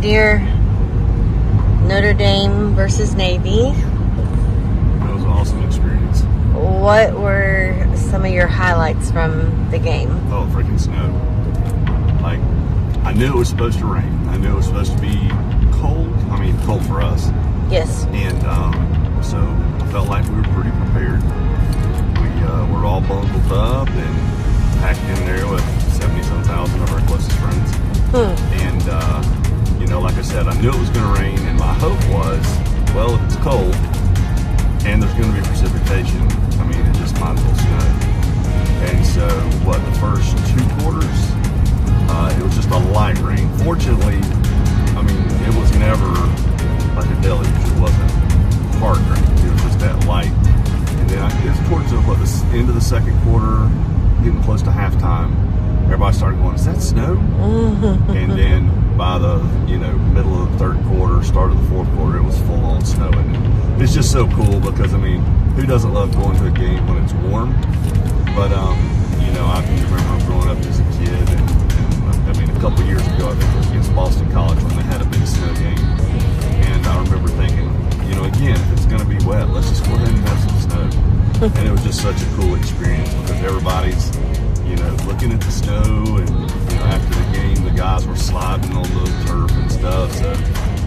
dear Notre Dame versus Navy. It was an awesome experience. What were some of your highlights from the game? Oh, freaking snow. Like, I knew it was supposed to rain. I knew it was supposed to be cold. I mean, cold for us. Yes. And so I felt like we were pretty prepared. We were all bundled up and packed in there with 70,000 of our closest friends. And, like I said, I knew it was going to rain, and my hope was, well, if it's cold and there's going to be precipitation, I mean, it just might as well snow. And so, the first 2 quarters, it was just a light rain. Fortunately, I mean, it was never like a deluge. It wasn't hard rain. It was just that light. And then it was towards the end of the second quarter, getting close to halftime, everybody started going, is that snow? And then by the middle of the third quarter, start of the fourth quarter, it was full on snowing. And it's just so cool because, I mean, who doesn't love going to a game when it's warm? But I can remember growing up as a kid, and I mean, a couple years ago, I think it was against Boston College when they had a big snow game. And I remember thinking, again, if it's going to be wet, let's just go ahead and have some snow. And it was just such a cool experience because everybody's looking at the snow, and after the game, the guys were sliding on the turf and stuff. So,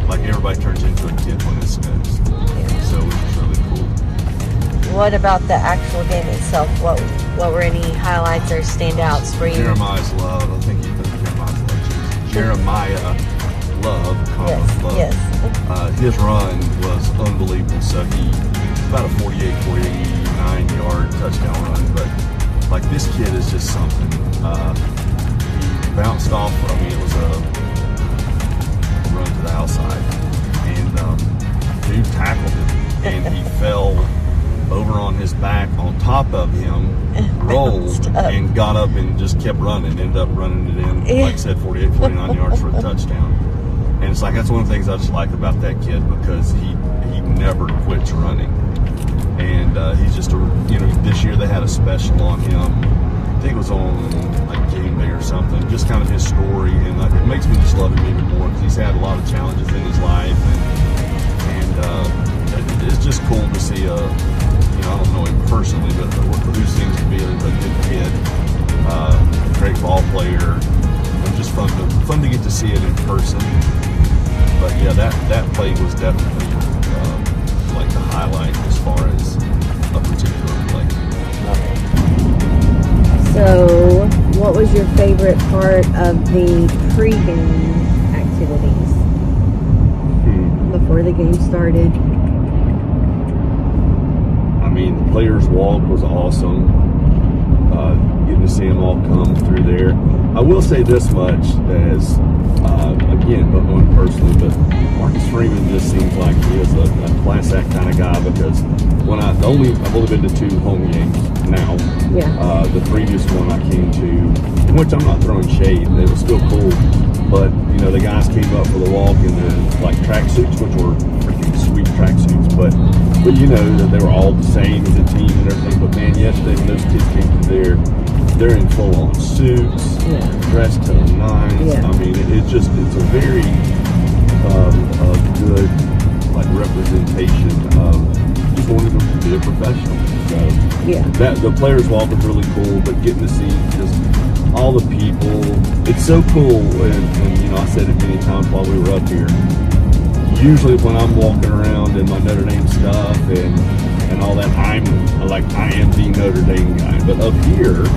like, everybody turns into a kid when it snows. So it was really cool. What about the actual game itself? What were any highlights or standouts for you? Jeremiah's love. I think he put Jeremiah's love. Jeremiah Love. Yes. His run was unbelievable. So he about a 49 yard touchdown run, but like, this kid is just something. He bounced off. I mean, it was a run to the outside, and dude tackled him, and he fell over on his back on top of him, rolled, and got up and just kept running. Ended up running it in, like I said, 49 yards for a touchdown. And it's like, that's one of the things I just like about that kid, because he never quits running. And he's just this year they had a special on him. I think it was on like Game Day or something. Just kind of his story, and it makes me just love him even more because he's had a lot of challenges in his life, and it's just cool to see I don't know him personally, but who seems to be a good kid, great ball player, and just fun to get to see it in person. But yeah, that play was definitely like the highlight as far as a particular play. So, what was your favorite part of the pre-game activities before the game started? I mean, the Players' Walk was awesome. Getting to see them all come through there. I will say this much, as again, but one personally, but Marcus Freeman just seems like he is a class act kind of guy, because I've only been to 2 home games now. Yeah. The previous one I came to, which I'm not throwing shade, it was still cool, but the guys came up for the walk in their like tracksuits, which were freaking sweet tracksuits, but that they were all the same as a team and everything. But man, yesterday when those kids came to they're in full-on suits, dressed to the nines. Yeah. I mean, it's a very good like representation of just wanting to be a professional. So the Players' Walk was really cool, but getting to see just all the people, it's so cool. And I said it many times while we were up here. Usually when I'm walking around in my Notre Dame stuff and all that, I am the Notre Dame guy. But up here,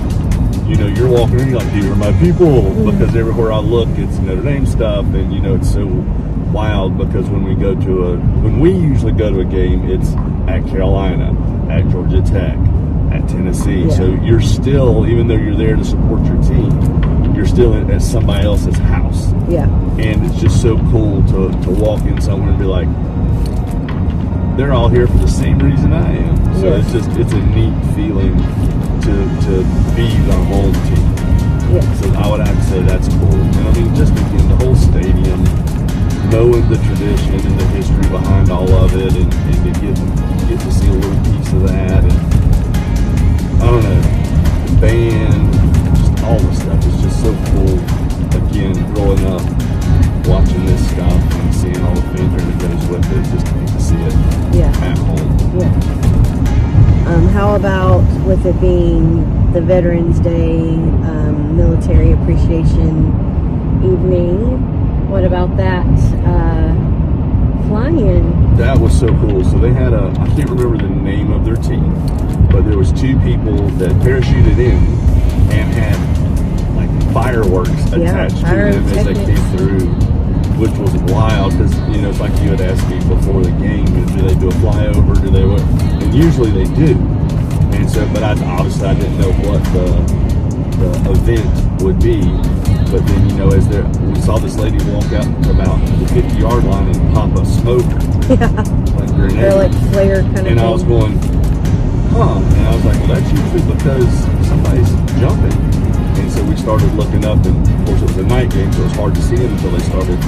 you're walking around, you're like, these are my people, because everywhere I look, it's Notre Dame stuff, and it's so wild, because when we usually go to a game, it's at Carolina, at Georgia Tech, at Tennessee. Yeah. So you're still, even though you're there to support your team, you're still at somebody else's house. Yeah. And it's just so cool to walk in somewhere and be like, they're all here for the same reason I am. So it's a neat feeling to be the home team. Yeah. So I would have to say that's cool. And I mean, just again, the whole stadium, knowing the tradition and the history behind all of it, and to get to see a little piece of that, and I don't know, the band, just all the stuff is just so cool. Again, growing up, watching this stuff, it being the Veterans Day military appreciation evening. What about that fly-in? That was so cool. So they had I can't remember the name of their team, but there was 2 people that parachuted in and had like fireworks attached to them as they came through, which was wild because, you know, it's like you had asked me before the game, do they do a flyover, do they what? And usually they do. And so, but I didn't know what the event would be. But then, you know, we saw this lady walk out to about the 50-yard line and pop a smoke, like grenade. They're like flare kind of thing. And I was going, huh? And I was like, well, that's usually because somebody's jumping. And so we started looking up, and of course it was a night game, so it was hard to see them until they started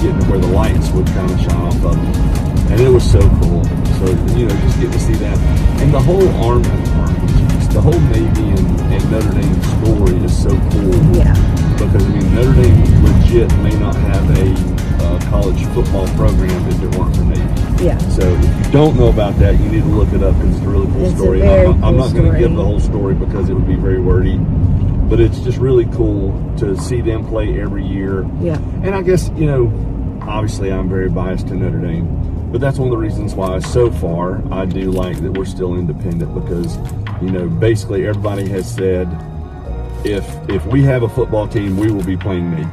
getting to where the lights would kind of shine off of them. And it was so cool. So, you know, just get to see that. And the whole the whole Navy and Notre Dame story is so cool. Yeah. Because, I mean, Notre Dame legit may not have a college football program if it weren't for Navy. Yeah. So if you don't know about that, you need to look it up because it's a really cool story. I'm not going to give the whole story because it would be very wordy. But it's just really cool to see them play every year. Yeah. And I guess, you know, obviously I'm very biased to Notre Dame. But that's one of the reasons why so far I do like that we're still independent because, you know, basically everybody has said if we have a football team, we will be playing Navy.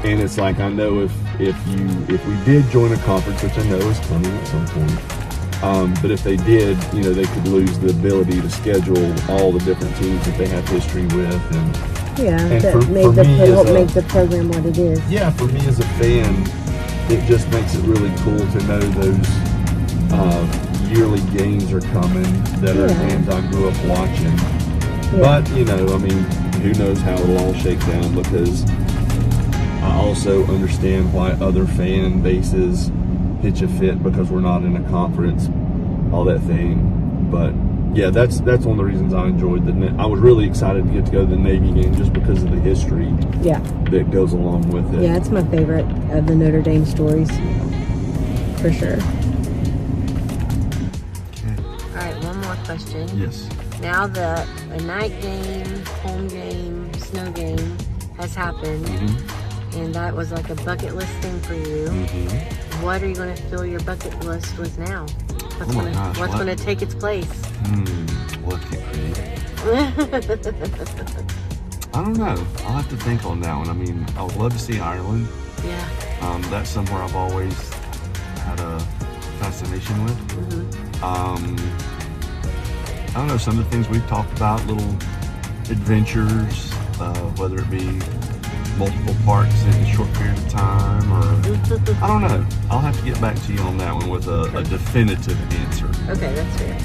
And it's like, I know if we did join a conference, which I know is coming at some point, but if they did, you know, they could lose the ability to schedule all the different teams that they have history with. And that for help me make the program what it is. Yeah, for me as a fan, it just makes it really cool to know those yearly games are coming that are games I grew up watching. Yeah. But, you know, I mean, who knows how it'll all shake down because I also understand why other fan bases pitch a fit because we're not in a conference, all that thing. But, yeah, that's one of the reasons I enjoyed I was really excited to get to go to the Navy game just because of the history that goes along with it. Yeah, it's my favorite of the Notre Dame stories, for sure. Okay. All right, one more question. Yes. Now that a night game, home game, snow game has happened, and that was like a bucket list thing for you, what are you going to fill your bucket list with now? What's going to take its place? Let's get creative. I don't know. I'll have to think on that one. I mean, I would love to see Ireland. Yeah. That's somewhere I've always had a fascination with. I don't know, some of the things we've talked about, little adventures, whether it be multiple parks in a short period of time, or I don't know. I'll have to get back to you on that one with a definitive answer. Okay, that's fair.